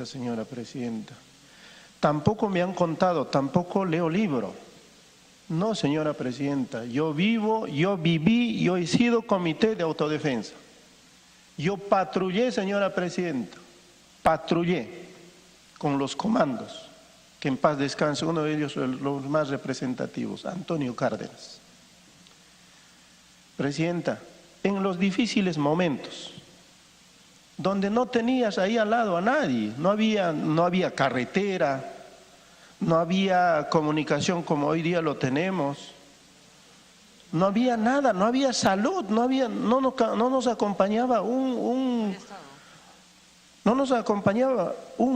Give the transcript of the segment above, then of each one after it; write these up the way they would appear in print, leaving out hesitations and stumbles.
Señora Presidenta. Tampoco me han contado, tampoco leo libro. No, señora Presidenta, yo viví, yo he sido comité de autodefensa. Yo patrullé, señora Presidenta, patrullé con los comandos, que en paz descanse, uno de ellos los más representativos, Antonio Cárdenas. Presidenta, en los difíciles momentos, donde no tenías ahí al lado a nadie, no había carretera, no había comunicación como hoy día lo tenemos, no había nada, no había salud, no nos acompañaba un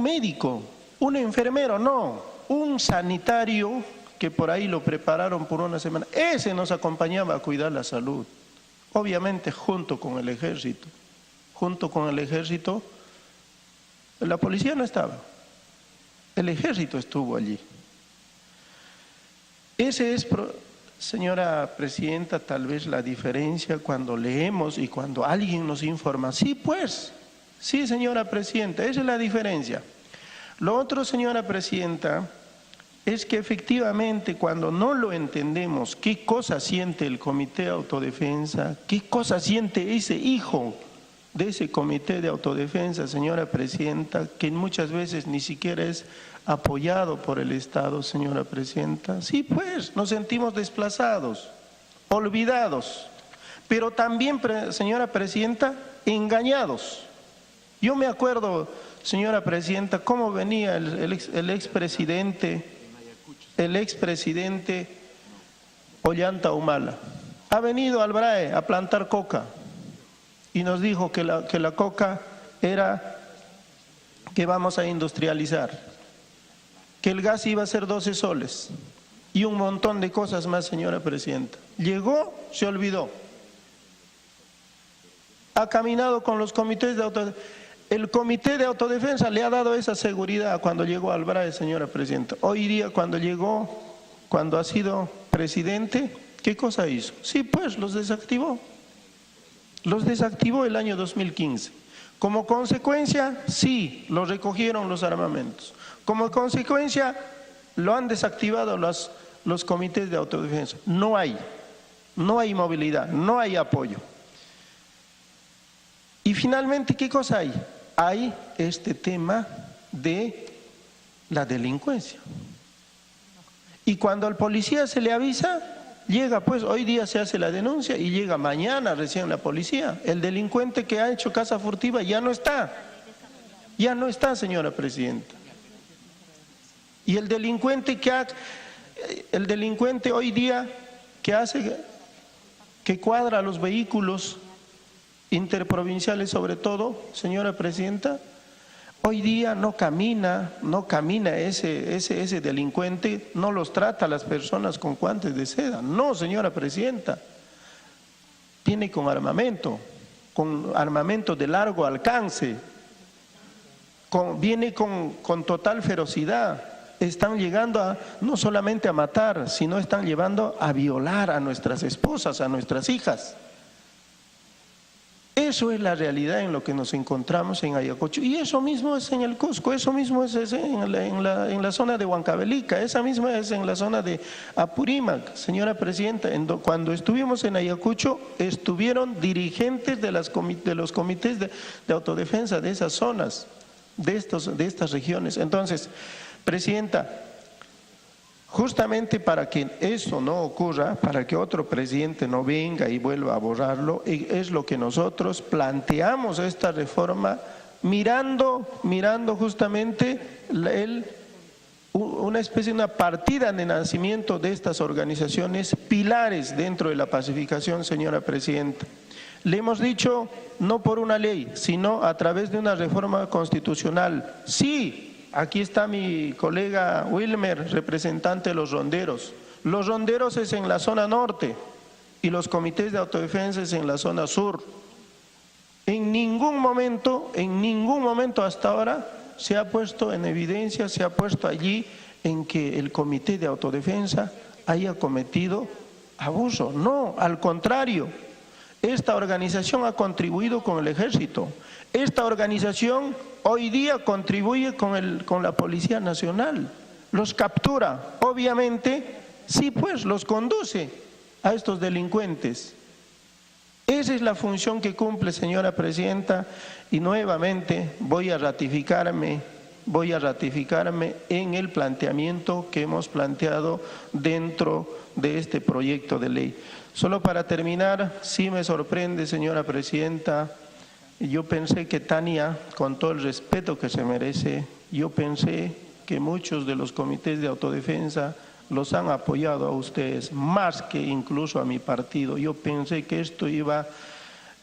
médico, un enfermero, no, un sanitario que por ahí lo prepararon por una semana, ese nos acompañaba a cuidar la salud, obviamente junto con el ejército. Junto con el ejército, la policía no estaba, el ejército estuvo allí. Ese es, señora Presidenta, tal vez la diferencia cuando leemos y cuando alguien nos informa. Sí, pues, sí, señora Presidenta, esa es la diferencia. Lo otro, señora Presidenta, es que efectivamente cuando no lo entendemos, qué cosa siente el Comité de Autodefensa, qué cosa siente ese hijo de ese Comité de Autodefensa, señora Presidenta, que muchas veces ni siquiera es apoyado por el Estado, señora Presidenta. Sí, pues, nos sentimos desplazados, olvidados, pero también, señora Presidenta, engañados. Yo me acuerdo, señora Presidenta, cómo venía el expresidente Ollanta Humala. Ha venido al BRAE a plantar coca. Y nos dijo que la coca era que vamos a industrializar, que el gas iba a ser 12 soles y un montón de cosas más, señora Presidenta. Llegó, se olvidó. Ha caminado con los comités de autodefensa. El Comité de Autodefensa le ha dado esa seguridad cuando llegó al BRAE, señora Presidenta. Hoy día cuando ha sido presidente, ¿qué cosa hizo? Sí, pues los desactivó. Los desactivó el año 2015. Como consecuencia, sí, lo recogieron los armamentos. Como consecuencia, lo han desactivado los comités de autodefensa. No hay movilidad, no hay apoyo. Y finalmente, ¿qué cosa hay? Hay este tema de la delincuencia. Y cuando al policía se le avisa, llega, pues hoy día se hace la denuncia y llega mañana recién la policía. El delincuente que ha hecho caza furtiva ya no está, señora Presidenta. Y el delincuente hoy día que cuadra los vehículos interprovinciales sobre todo, señora Presidenta, hoy día no camina ese delincuente, no los trata a las personas con guantes de seda. No, señora Presidenta, viene con armamento de largo alcance, viene con total ferocidad. Están llegando no solamente a matar, sino están llevando a violar a nuestras esposas, a nuestras hijas. Eso es la realidad en lo que nos encontramos en Ayacucho. Y eso mismo es en el Cusco, eso mismo es en la zona de Huancavelica, esa misma es en la zona de Apurímac. Señora Presidenta, cuando estuvimos en Ayacucho, estuvieron dirigentes de los comités de autodefensa de esas zonas, de estas regiones. Entonces, Presidenta, justamente para que eso no ocurra, para que otro presidente no venga y vuelva a borrarlo, es lo que nosotros planteamos esta reforma mirando justamente una partida de nacimiento de estas organizaciones pilares dentro de la pacificación, señora Presidenta. Le hemos dicho no por una ley, sino a través de una reforma constitucional. Sí. Aquí está mi colega Wilmer, representante de los ronderos. Los ronderos es en la zona norte y los comités de autodefensa es en la zona sur. En ningún momento hasta ahora se ha puesto en evidencia, se ha puesto allí en que el comité de autodefensa haya cometido abuso. No, al contrario. Esta organización ha contribuido con el ejército. Esta organización hoy día contribuye con la Policía Nacional. Los captura, obviamente, sí, pues los conduce a estos delincuentes. Esa es la función que cumple, señora presidenta, y nuevamente voy a ratificarme en el planteamiento que hemos planteado dentro de este proyecto de ley. Solo para terminar, sí me sorprende, señora presidenta, yo pensé que Tania, con todo el respeto que se merece, yo pensé que muchos de los comités de autodefensa los han apoyado a ustedes, más que incluso a mi partido. Yo pensé que esto iba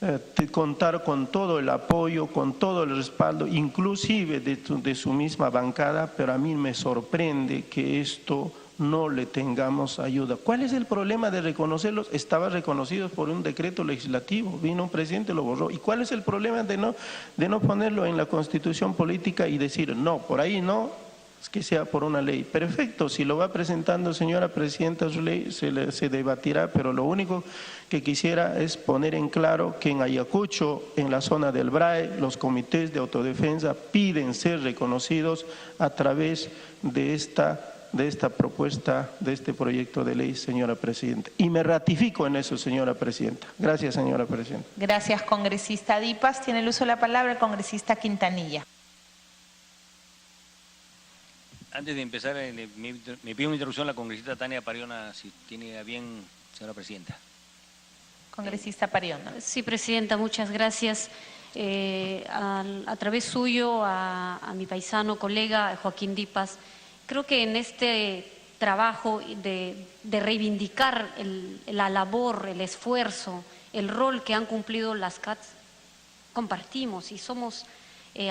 a contar con todo el apoyo, con todo el respaldo, inclusive de su misma bancada, pero a mí me sorprende que esto no le tengamos ayuda. ¿Cuál es el problema de reconocerlos? Estaban reconocidos por un decreto legislativo, vino un presidente, lo borró. ¿Y cuál es el problema de no ponerlo en la Constitución política y decir, no, por ahí no, es que sea por una ley? Perfecto, si lo va presentando, señora presidenta, su ley se debatirá, pero lo único que quisiera es poner en claro que en Ayacucho, en la zona del BRAE, los comités de autodefensa piden ser reconocidos a través de esta propuesta, de este proyecto de ley, señora presidenta. Y me ratifico en eso, señora presidenta. Gracias, señora presidenta. Gracias, congresista Dipas. Tiene el uso de la palabra el congresista Quintanilla. Antes de empezar, me pido una interrupción a la congresista Tania Pariona, si tiene a bien, señora presidenta. Congresista Pariona. Sí, presidenta, muchas gracias. A través suyo, a mi paisano, colega Joaquín Dipas, creo que en este trabajo de reivindicar la labor, el esfuerzo, el rol que han cumplido las CATS, compartimos y somos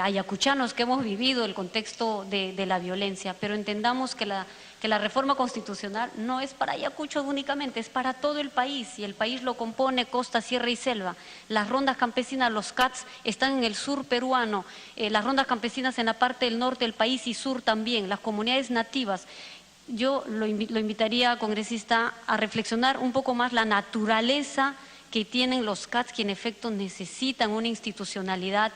ayacuchanos que hemos vivido el contexto de la violencia, pero entendamos que la reforma constitucional no es para Ayacucho únicamente, es para todo el país, y el país lo compone costa, sierra y selva. Las rondas campesinas, los CATS, están en el sur peruano, las rondas campesinas en la parte del norte del país y sur también, las comunidades nativas. Yo lo invitaría, congresista, a reflexionar un poco más la naturaleza que tienen los CATS, que en efecto necesitan una institucionalidad,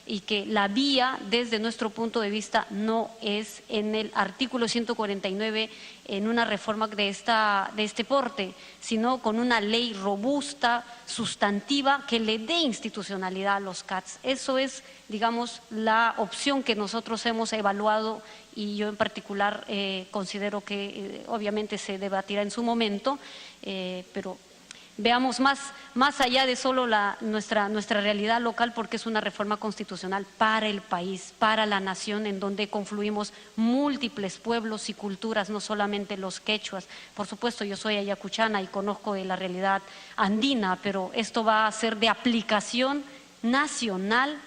y que la vía, desde nuestro punto de vista, no es en el artículo 149 en una reforma de este porte, sino con una ley robusta, sustantiva, que le dé institucionalidad a los CATS. Eso es, digamos, la opción que nosotros hemos evaluado, y yo en particular considero que obviamente se debatirá en su momento, pero veamos más allá de solo nuestra realidad local, porque es una reforma constitucional para el país, para la nación, en donde confluimos múltiples pueblos y culturas, no solamente los quechuas. Por supuesto, yo soy ayacuchana y conozco de la realidad andina, pero esto va a ser de aplicación nacional,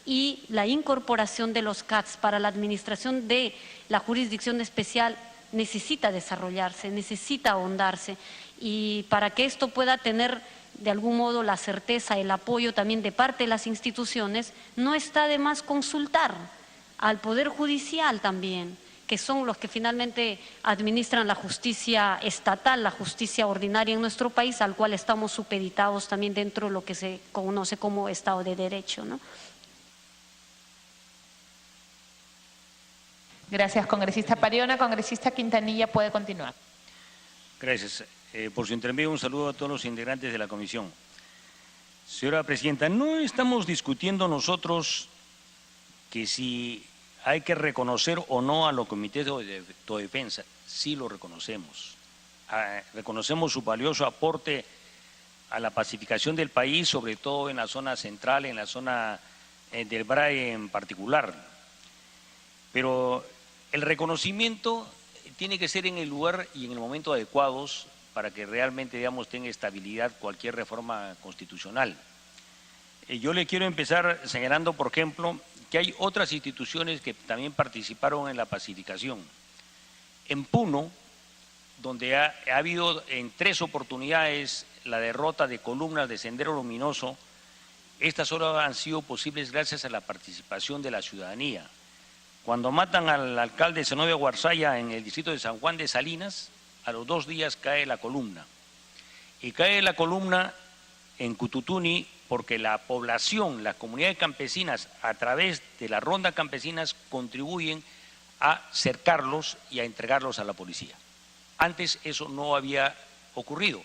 y la incorporación de los CATS para la administración de la jurisdicción especial necesita desarrollarse, necesita ahondarse. Y para que esto pueda tener de algún modo la certeza, el apoyo también de parte de las instituciones, no está de más consultar al Poder Judicial también, que son los que finalmente administran la justicia estatal, la justicia ordinaria en nuestro país, al cual estamos supeditados también dentro de lo que se conoce como Estado de Derecho, ¿no? Gracias, congresista Pariona. Congresista Quintanilla, puede continuar. Gracias. Por su intermedio, un saludo a todos los integrantes de la comisión. Señora presidenta, no estamos discutiendo nosotros que si hay que reconocer o no a los comités de autodefensa. Sí lo reconocemos. Reconocemos su valioso aporte a la pacificación del país, sobre todo en la zona central, en la zona del BRAE en particular. Pero el reconocimiento tiene que ser en el lugar y en el momento adecuados para que realmente, digamos, tenga estabilidad cualquier reforma constitucional. Yo le quiero empezar señalando, por ejemplo, que hay otras instituciones que también participaron en la pacificación. En Puno, donde ha habido en 3 oportunidades la derrota de columnas de Sendero Luminoso, estas solo han sido posibles gracias a la participación de la ciudadanía. Cuando matan al alcalde Zenobio Guarzaya en el distrito de San Juan de Salinas, a los 2 días cae la columna. Y cae la columna en Cututuni porque la población, las comunidades campesinas, a través de las rondas campesinas, contribuyen a cercarlos y a entregarlos a la policía. Antes eso no había ocurrido.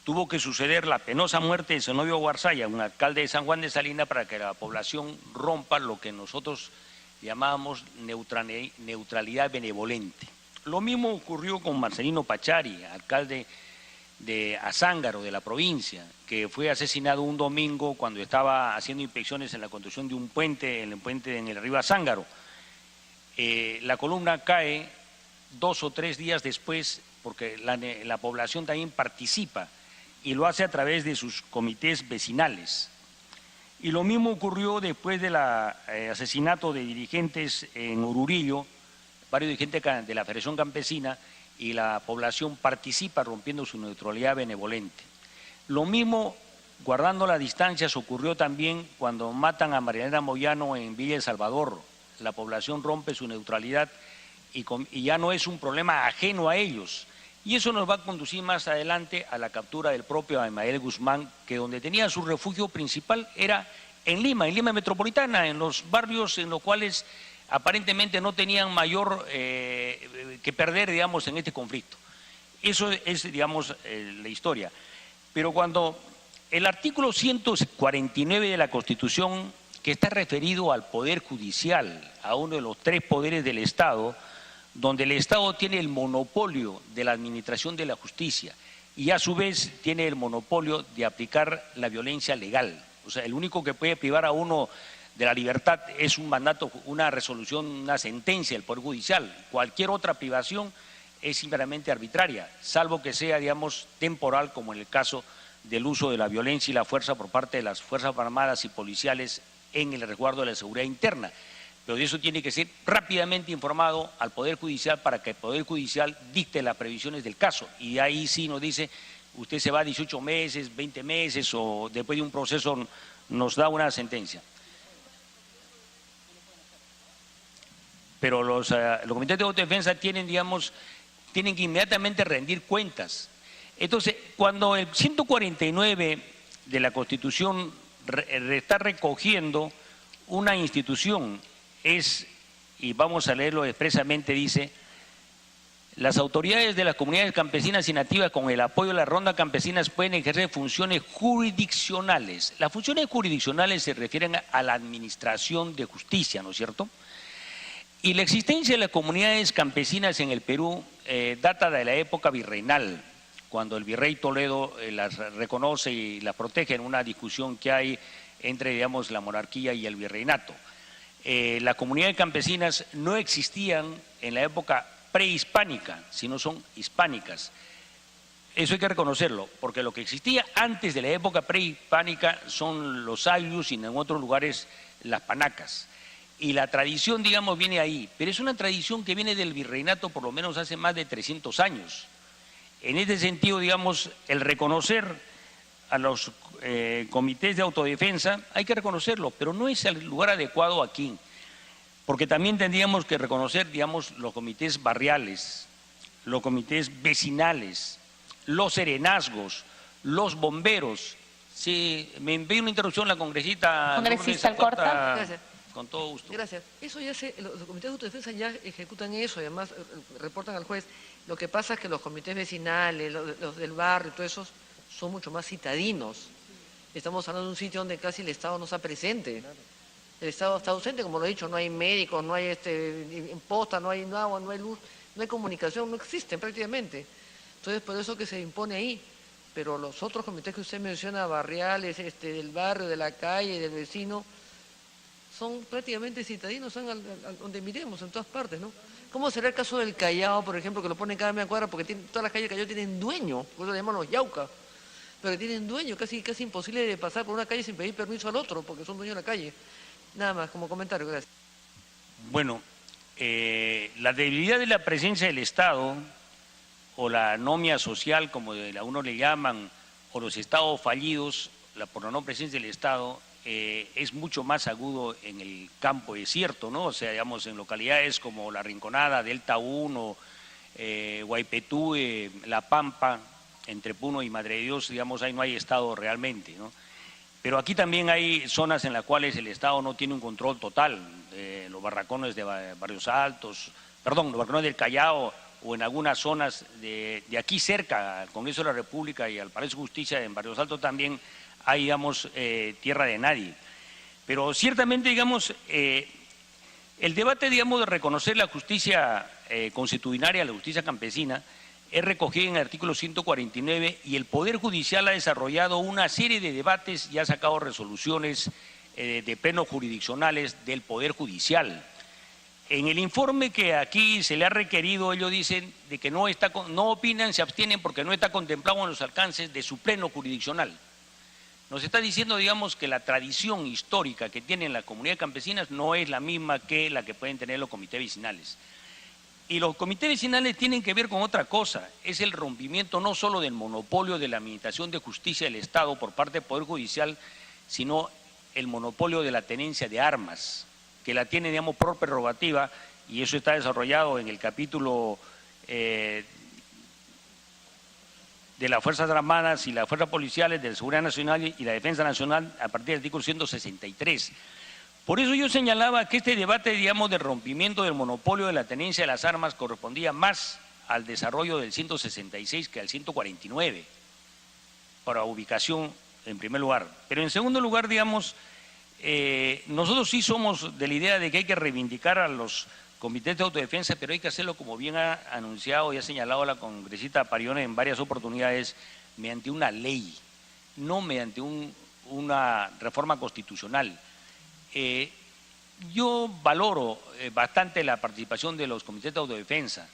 Tuvo que suceder la penosa muerte de Zenobio Guarzaya, un alcalde de San Juan de Salinas, para que la población rompa lo que nosotros llamábamos neutralidad benevolente. Lo mismo ocurrió con Marcelino Pachari, alcalde de Azángaro, de la provincia, que fue asesinado un domingo cuando estaba haciendo inspecciones en la construcción de un puente, en el río Azángaro. La columna cae 2 o 3 días después porque la población también participa y lo hace a través de sus comités vecinales. Y lo mismo ocurrió después del asesinato de dirigentes en Ururillo, varios dirigentes de la Federación Campesina, y la población participa rompiendo su neutralidad benevolente. Lo mismo, guardando las distancias, ocurrió también cuando matan a Marianela Moyano en Villa El Salvador. La población rompe su neutralidad y ya no es un problema ajeno a ellos. Y eso nos va a conducir más adelante a la captura del propio Abimael Guzmán, que donde tenía su refugio principal era en Lima metropolitana, en los barrios en los cuales aparentemente no tenían mayor que perder, digamos, en este conflicto. Eso es, digamos, la historia. Pero cuando el artículo 149 de la Constitución, que está referido al Poder Judicial, a uno de los 3 poderes del Estado, donde el Estado tiene el monopolio de la administración de la justicia y a su vez tiene el monopolio de aplicar la violencia legal. O sea, el único que puede privar a uno de la libertad es un mandato, una resolución, una sentencia del Poder Judicial. Cualquier otra privación es simplemente arbitraria, salvo que sea, digamos, temporal, como en el caso del uso de la violencia y la fuerza por parte de las Fuerzas Armadas y policiales en el resguardo de la seguridad interna. Pero de eso tiene que ser rápidamente informado al Poder Judicial para que el Poder Judicial dicte las previsiones del caso. Y ahí sí nos dice, usted se va 18 meses, 20 meses o después de un proceso nos da una sentencia. Pero los comités de autodefensa tienen, digamos, tienen que inmediatamente rendir cuentas. Entonces, cuando el 149 de la Constitución está recogiendo una institución, y vamos a leerlo expresamente, dice: las autoridades de las comunidades campesinas y nativas con el apoyo de las rondas campesinas pueden ejercer funciones jurisdiccionales. Las funciones jurisdiccionales se refieren a la administración de justicia, ¿no es cierto? Y la existencia de las comunidades campesinas en el Perú data de la época virreinal, cuando el virrey Toledo las reconoce y las protege en una discusión que hay entre, digamos, la monarquía y el virreinato. Las comunidades campesinas no existían en la época prehispánica, sino son hispánicas. Eso hay que reconocerlo, porque lo que existía antes de la época prehispánica son los ayllus y en otros lugares las panacas. Y la tradición, digamos, viene ahí, pero es una tradición que viene del virreinato por lo menos hace más de 300 años. En este sentido, digamos, el reconocer a los comités de autodefensa, hay que reconocerlo, pero no es el lugar adecuado aquí, porque también tendríamos que reconocer, digamos, los comités barriales, los comités vecinales, los serenazgos, los bomberos. Si me envía una interrupción la congresista Alcorta. Gracias. Con todo gusto. Gracias. Eso ya los comités de autodefensa ya ejecutan eso y además reportan al juez. Lo que pasa es que los comités vecinales, los del barrio, todos esos son mucho más citadinos. Estamos hablando de un sitio donde casi el Estado no está presente. El Estado está ausente, como lo he dicho, no hay médicos, no hay posta, no hay agua, no hay luz, no hay comunicación, no existen prácticamente. Entonces, por eso que se impone ahí. Pero los otros comités que usted menciona, barriales, del barrio, de la calle, del vecino, son prácticamente citadinos, son donde miremos, en todas partes, ¿no? ¿Cómo será el caso del Callao, por ejemplo, que lo ponen cada media cuadra? Porque todas las calles del Callao tienen dueño, por eso lo llaman los Yauca, pero que tienen dueño, casi imposible de pasar por una calle sin pedir permiso al otro, porque son dueños de la calle. Nada más, como comentario, gracias. Bueno, la debilidad de la presencia del Estado, o la anomia social, como a uno le llaman, o los estados fallidos, por la no presencia del Estado, es mucho más agudo en el campo desierto, ¿no? O sea, digamos, en localidades como La Rinconada, Delta 1, Guaypetú, La Pampa, entre Puno y Madre de Dios, digamos, ahí no hay Estado realmente, ¿no? Pero aquí también hay zonas en las cuales el Estado no tiene un control total, los barracones de Barrios Altos, perdón, los barracones del Callao o en algunas zonas de aquí cerca, al Congreso de la República y al Palacio de Justicia en Barrios Altos también hay, digamos, tierra de nadie. Pero ciertamente, digamos, el debate, digamos, de reconocer la justicia constitucionaria, la justicia campesina, es recogido en el artículo 149 y el Poder Judicial ha desarrollado una serie de debates y ha sacado resoluciones de plenos jurisdiccionales del Poder Judicial. En el informe que aquí se le ha requerido, ellos dicen de que no opinan, se abstienen porque no está contemplado en los alcances de su pleno jurisdiccional. Nos está diciendo, digamos, que la tradición histórica que tienen las comunidades campesinas no es la misma que la que pueden tener los comités vecinales. Y los comités vecinales tienen que ver con otra cosa, es el rompimiento no solo del monopolio de la administración de justicia del Estado por parte del Poder Judicial, sino el monopolio de la tenencia de armas, que la tiene, digamos, por prerrogativa, y eso está desarrollado en el capítulo de las Fuerzas Armadas y las Fuerzas Policiales, de la Seguridad Nacional y la Defensa Nacional, a partir del artículo 163. Por eso yo señalaba que este debate, digamos, del rompimiento del monopolio de la tenencia de las armas correspondía más al desarrollo del 166 que al 149, para ubicación en primer lugar. Pero en segundo lugar, digamos, nosotros sí somos de la idea de que hay que reivindicar a los comités de autodefensa, pero hay que hacerlo, como bien ha anunciado y ha señalado la congresista Parione en varias oportunidades, mediante una ley, no mediante una reforma constitucional. Yo valoro bastante la participación de los comités de autodefensa.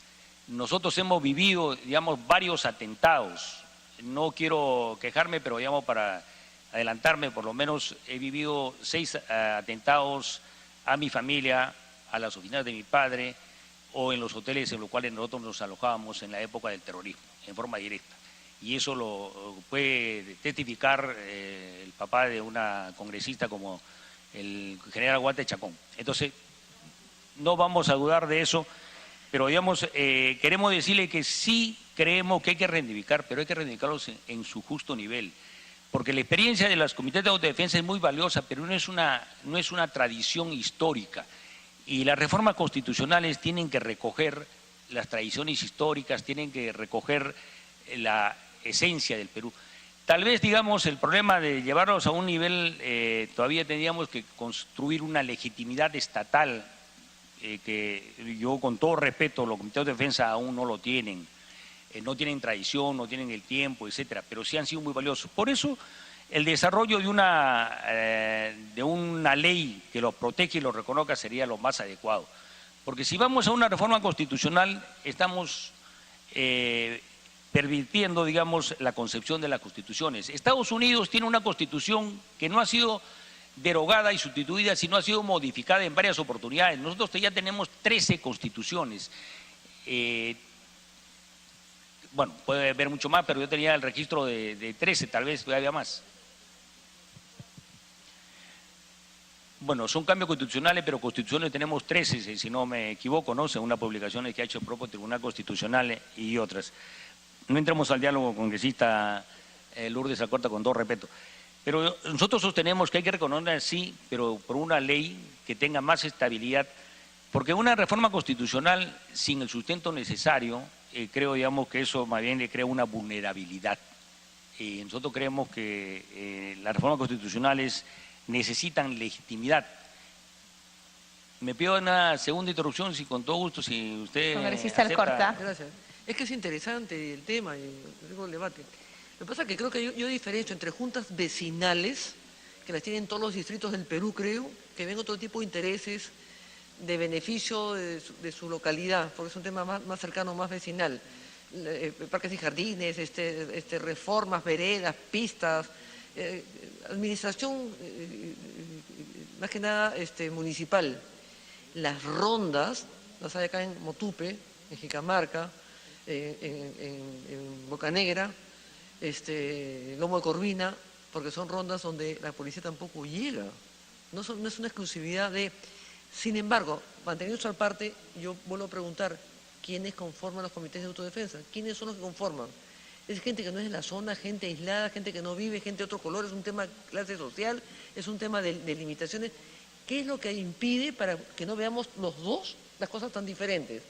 Nosotros hemos vivido, digamos, varios atentados. No quiero quejarme, pero, digamos, para adelantarme, por lo menos he vivido 6 atentados a mi familia, a las oficinas de mi padre o en los hoteles en los cuales nosotros nos alojábamos en la época del terrorismo, en forma directa. Y eso lo puede testificar el papá de una congresista como el general Walter Chacón. Entonces, no vamos a dudar de eso, pero, digamos, queremos decirle que sí creemos que hay que reivindicar, pero hay que reivindicarlos en su justo nivel, porque la experiencia de los comités de autodefensa es muy valiosa, pero no es una tradición histórica, y las reformas constitucionales tienen que recoger las tradiciones históricas, tienen que recoger la esencia del Perú. Tal vez, digamos, el problema de llevarlos a un nivel, todavía tendríamos que construir una legitimidad estatal, que yo, con todo respeto, los comités de defensa aún no lo tienen, no tienen tradición, no tienen el tiempo, etcétera, pero sí han sido muy valiosos. Por eso, el desarrollo de una ley que los protege y los reconozca sería lo más adecuado. Porque si vamos a una reforma constitucional, estamos pervirtiendo, digamos, la concepción de las constituciones. Estados Unidos tiene una constitución que no ha sido derogada y sustituida, sino ha sido modificada en varias oportunidades. Nosotros ya tenemos 13 constituciones. Bueno, puede haber mucho más, pero yo tenía el registro de 13, tal vez había más. Bueno, son cambios constitucionales, pero constituciones tenemos 13, si no me equivoco, ¿no? Según las publicaciones que ha hecho el propio Tribunal Constitucional y otras. No entremos al diálogo, congresista Lourdes Alcorta, con todo respeto. Pero nosotros sostenemos que hay que reconocer, sí, pero por una ley que tenga más estabilidad, porque una reforma constitucional sin el sustento necesario, creo, digamos, que eso más bien le crea una vulnerabilidad. Nosotros creemos que las reformas constitucionales necesitan legitimidad. Me pido una segunda interrupción, si con todo gusto, si usted Congresista acepta. Alcorta. Gracias. Es que es interesante el tema y el debate. Lo que pasa es que creo que yo diferencio entre juntas vecinales, que las tienen todos los distritos del Perú, creo, que ven otro tipo de intereses de beneficio de su localidad, porque es un tema más cercano, más vecinal. Parques y jardines, reformas, veredas, pistas, administración, más que nada municipal. Las rondas, las hay acá en Motupe, en Jicamarca, en Bocanegra, Lomo de Corvina, porque son rondas donde la policía tampoco llega. No es una exclusividad de... Sin embargo, manteniendo eso aparte, yo vuelvo a preguntar, ¿quiénes conforman los comités de autodefensa? ¿Quiénes son los que conforman? Es gente que no es de la zona, gente aislada, gente que no vive, gente de otro color, es un tema de clase social, es un tema de limitaciones. ¿Qué es lo que impide para que no veamos los dos las cosas tan diferentes?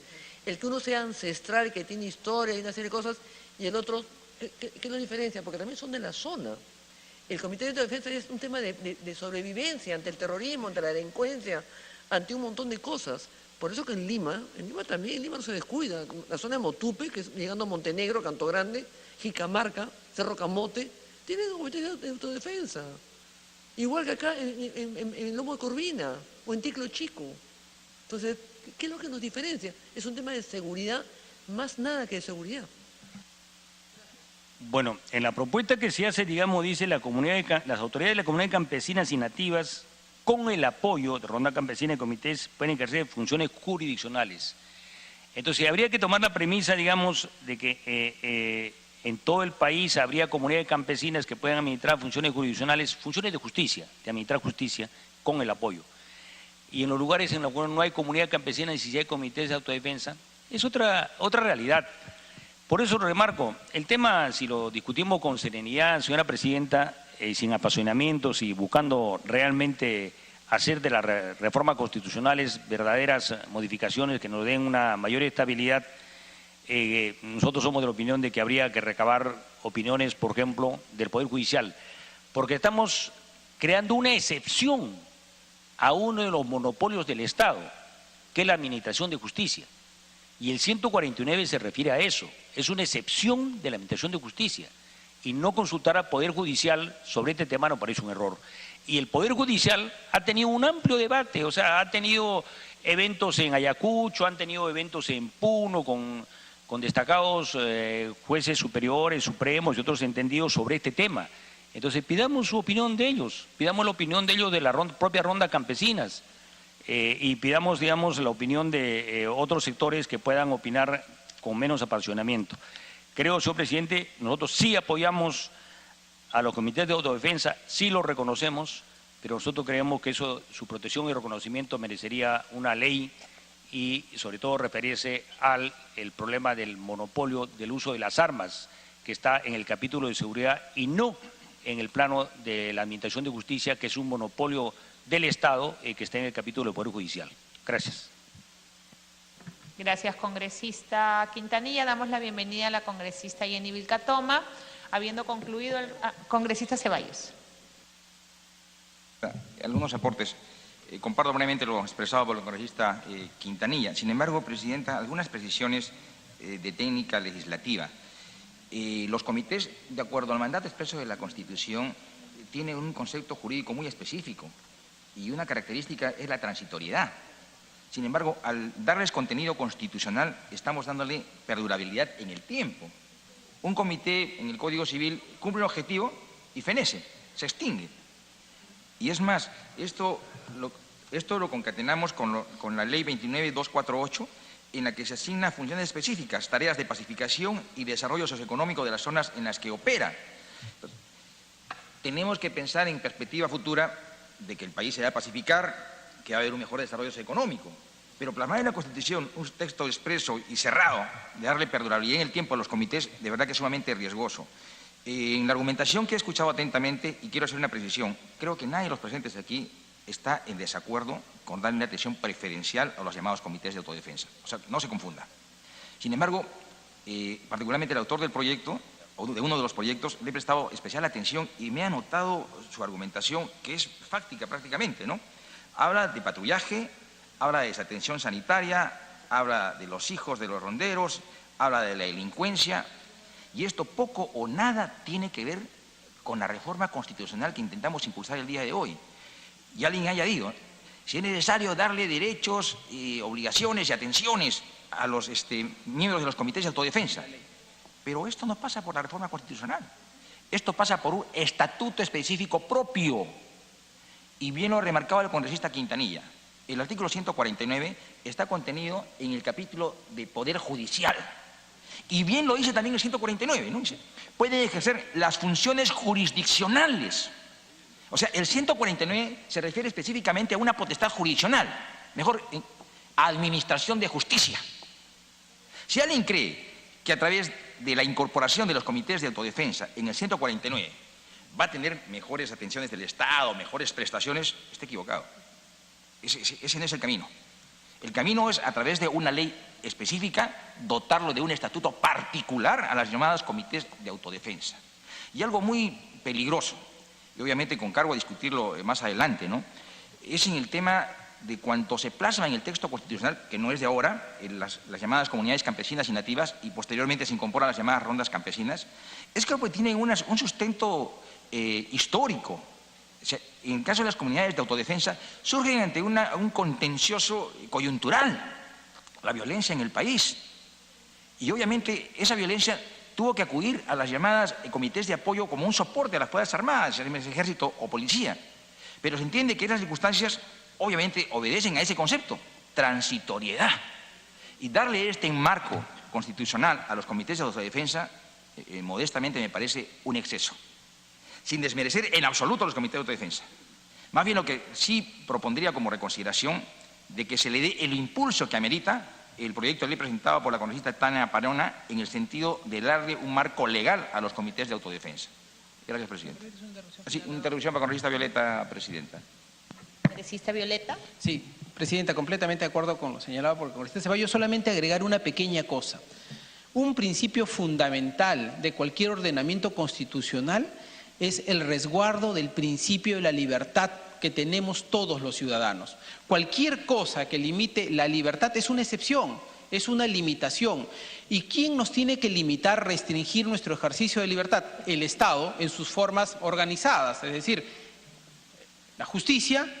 El que uno sea ancestral, que tiene historia y una serie de cosas, y el otro, ¿qué es la diferencia? Porque también son de la zona. El Comité de Autodefensa es un tema de sobrevivencia ante el terrorismo, ante la delincuencia, ante un montón de cosas. Por eso que en Lima también, en Lima no se descuida. La zona de Motupe, que es llegando a Montenegro, Canto Grande, Jicamarca, Cerro Camote, tienen un comité de autodefensa. Igual que acá en el Lomo de Corvina o en Ticlo Chico. Entonces, ¿qué es lo que nos diferencia? Es un tema de seguridad, más nada que de seguridad. Bueno, en la propuesta que se hace, digamos, dice las autoridades de la comunidad campesinas y nativas, con el apoyo de Ronda Campesina y comités, pueden ejercer funciones jurisdiccionales. Entonces, habría que tomar la premisa, digamos, de que en todo el país habría comunidades campesinas que puedan administrar funciones jurisdiccionales, funciones de justicia, de administrar justicia, con el apoyo. Y en los lugares en los cuales no hay comunidad campesina y si hay comités de autodefensa, es otra realidad. Por eso remarco, el tema, si lo discutimos con serenidad, señora Presidenta, sin apasionamientos y buscando realmente hacer de las reformas constitucionales verdaderas modificaciones que nos den una mayor estabilidad, nosotros somos de la opinión de que habría que recabar opiniones, por ejemplo, del Poder Judicial, porque estamos creando una excepción a uno de los monopolios del Estado, que es la administración de justicia. Y el 149 se refiere a eso, es una excepción de la administración de justicia. Y no consultar al Poder Judicial sobre este tema nos parece un error. Y el Poder Judicial ha tenido un amplio debate, o sea, ha tenido eventos en Ayacucho, han tenido eventos en Puno con destacados jueces superiores, supremos y otros entendidos sobre este tema. Entonces pidamos su opinión de ellos, pidamos la opinión de ellos de la propia Ronda Campesinas y pidamos, digamos, la opinión de otros sectores que puedan opinar con menos apasionamiento. Creo, señor presidente, nosotros sí apoyamos a los comités de autodefensa, sí los reconocemos, pero nosotros creemos que eso, su protección y reconocimiento merecería una ley y sobre todo referirse al problema del monopolio del uso de las armas que está en el capítulo de seguridad y no en el plano de la administración de justicia, que es un monopolio del Estado que está en el capítulo del Poder Judicial. Gracias. Gracias, congresista Quintanilla. Damos la bienvenida a la congresista Jenny Vilcatoma, habiendo concluido el congresista Ceballos. Algunos aportes. Comparto plenamente lo expresado por el congresista Quintanilla. Sin embargo, Presidenta, algunas precisiones de técnica legislativa. Los comités, de acuerdo al mandato expreso de la Constitución, tienen un concepto jurídico muy específico y una característica es la transitoriedad. Sin embargo, al darles contenido constitucional, estamos dándole perdurabilidad en el tiempo. Un comité en el Código Civil cumple un objetivo y fenece, se extingue. Y es más, esto lo concatenamos con la Ley 29.248, en la que se asigna funciones específicas, tareas de pacificación y desarrollo socioeconómico de las zonas en las que opera. Entonces, tenemos que pensar en perspectiva futura de que el país se va a pacificar, que va a haber un mejor desarrollo socioeconómico. Pero plasmar en la Constitución un texto expreso y cerrado, de darle perdurabilidad en el tiempo a los comités, de verdad que es sumamente riesgoso. En la argumentación que he escuchado atentamente, y quiero hacer una precisión, creo que nadie de los presentes aquí está en desacuerdo con darle una atención preferencial a los llamados comités de autodefensa. O sea, no se confunda. Sin embargo, particularmente el autor del proyecto, o de uno de los proyectos, le he prestado especial atención y me ha notado su argumentación, que es fáctica prácticamente, ¿no? Habla de patrullaje, habla de desatención sanitaria, habla de los hijos de los ronderos, habla de la delincuencia, y esto poco o nada tiene que ver con la reforma constitucional que intentamos impulsar el día de hoy. Y alguien haya dicho, si es necesario darle derechos, obligaciones y atenciones a los miembros de los comités de autodefensa. Pero esto no pasa por la reforma constitucional. Esto pasa por un estatuto específico propio. Y bien lo ha remarcado el congresista Quintanilla. El artículo 149 está contenido en el capítulo de Poder Judicial. Y bien lo dice también el 149, ¿no? Dice, puede ejercer las funciones jurisdiccionales. O sea, el 149 se refiere específicamente a una potestad jurisdiccional, mejor, administración de justicia. Si alguien cree que a través de la incorporación de los comités de autodefensa en el 149 va a tener mejores atenciones del Estado, mejores prestaciones, está equivocado. Ese no es el camino. El camino es, a través de una ley específica, dotarlo de un estatuto particular a las llamadas comités de autodefensa. Y algo muy peligroso, y obviamente con cargo a discutirlo más adelante, ¿no?, es en el tema de cuanto se plasma en el texto constitucional, que no es de ahora, en las llamadas comunidades campesinas y nativas, y posteriormente se incorporan las llamadas rondas campesinas, es que tienen un sustento histórico. O sea, en el caso de las comunidades de autodefensa, surgen ante un contencioso coyuntural, la violencia en el país. Y obviamente esa violencia tuvo que acudir a las llamadas comités de apoyo como un soporte a las Fuerzas Armadas, ejército o policía. Pero se entiende que esas circunstancias obviamente obedecen a ese concepto, transitoriedad. Y darle este marco constitucional a los comités de autodefensa, modestamente me parece un exceso. Sin desmerecer en absoluto a los comités de autodefensa. Más bien lo que sí propondría como reconsideración de que se le dé el impulso que amerita el proyecto de ley presentado por la congresista Tania Parona en el sentido de darle un marco legal a los comités de autodefensa. Gracias, Presidenta. Sí, una interrupción para la congresista Violeta, Presidenta. Congresista Violeta. Sí, Presidenta, completamente de acuerdo con lo señalado por el congresista Ceballos. Solamente agregar una pequeña cosa. Un principio fundamental de cualquier ordenamiento constitucional es el resguardo del principio de la libertad que tenemos todos los ciudadanos. Cualquier cosa que limite la libertad es una excepción, es una limitación. ¿Y quién nos tiene que limitar, restringir nuestro ejercicio de libertad? El Estado en sus formas organizadas, es decir, la justicia,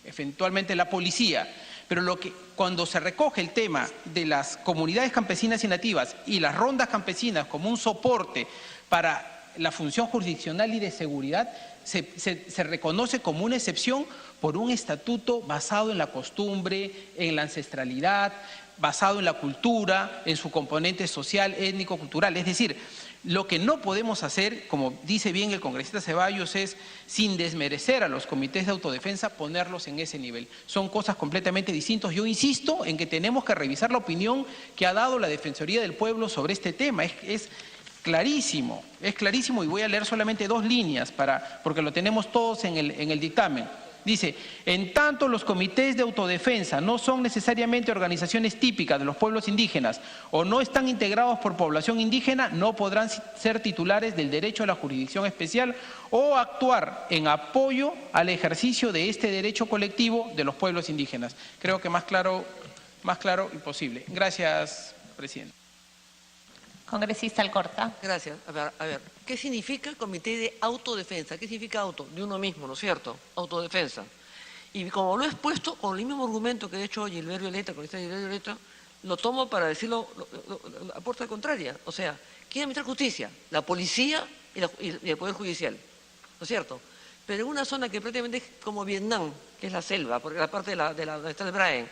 eventualmente la policía. Pero cuando se recoge el tema de las comunidades campesinas y nativas y las rondas campesinas como un soporte para la función jurisdiccional y de seguridad, se reconoce como una excepción por un estatuto basado en la costumbre, en la ancestralidad, basado en la cultura, en su componente social, étnico, cultural. Es decir, lo que no podemos hacer, como dice bien el congresista Ceballos, es, sin desmerecer a los comités de autodefensa, ponerlos en ese nivel. Son cosas completamente distintas. Yo insisto en que tenemos que revisar la opinión que ha dado la Defensoría del Pueblo sobre este tema. Es clarísimo y voy a leer solamente 2 líneas porque lo tenemos todos en el dictamen. Dice, en tanto los comités de autodefensa no son necesariamente organizaciones típicas de los pueblos indígenas o no están integrados por población indígena, no podrán ser titulares del derecho a la jurisdicción especial o actuar en apoyo al ejercicio de este derecho colectivo de los pueblos indígenas. Creo que más claro imposible. Gracias, Presidente. Congresista Alcorta. Gracias. A ver, ¿qué significa comité de autodefensa? ¿Qué significa auto? De uno mismo, ¿no es cierto? Autodefensa. Y como lo he expuesto con el mismo argumento que ha hecho Gilberto Violeta, lo tomo para decirlo a puerta contraria. O sea, ¿quién administra justicia? La policía y el Poder Judicial, ¿no es cierto? Pero en una zona que prácticamente es como Vietnam, que es la selva, porque la parte donde está el Braen,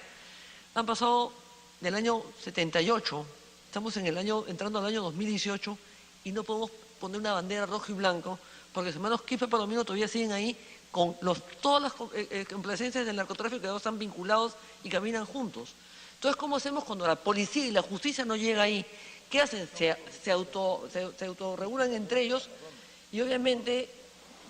han pasado del año 78, estamos entrando al año 2018 y no podemos poner una bandera roja y blanco porque los hermanos Quispe y Palomino todavía siguen ahí con todas las complacencias del narcotráfico que están vinculados y caminan juntos. Entonces, ¿cómo hacemos cuando la policía y la justicia no llega ahí? ¿Qué hacen? Se autorregulan entre ellos y obviamente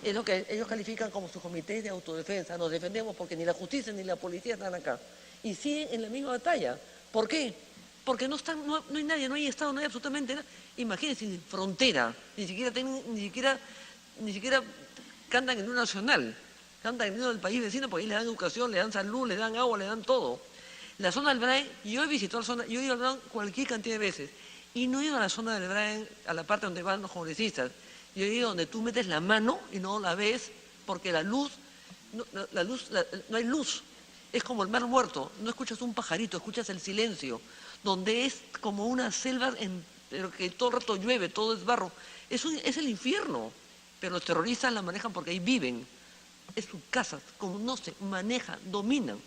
es lo que ellos califican como sus comités de autodefensa. Nos defendemos porque ni la justicia ni la policía están acá. Y siguen en la misma batalla. ¿Por qué? Porque no hay nadie, no hay Estado, no hay absolutamente nada. Imagínense, sin frontera, ni siquiera cantan en un nacional, cantan en uno del país vecino porque ahí le dan educación, le dan salud, le dan agua, le dan todo. La zona del Braen, yo he visitado la zona, yo he ido al Braen cualquier cantidad de veces y no he ido a la zona del Braen, a la parte donde van los congresistas. Yo he ido donde tú metes la mano y no la ves porque no hay luz. Es como el mar muerto, no escuchas un pajarito, escuchas el silencio, donde es como una selva pero que todo el rato llueve, todo es barro. Es el infierno, pero los terroristas la manejan porque ahí viven. Es su casa, conocen, manejan, dominan.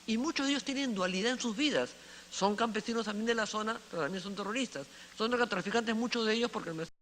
Y muchos de ellos tienen dualidad en sus vidas. Son campesinos también de la zona, pero también son terroristas. Son narcotraficantes muchos de ellos porque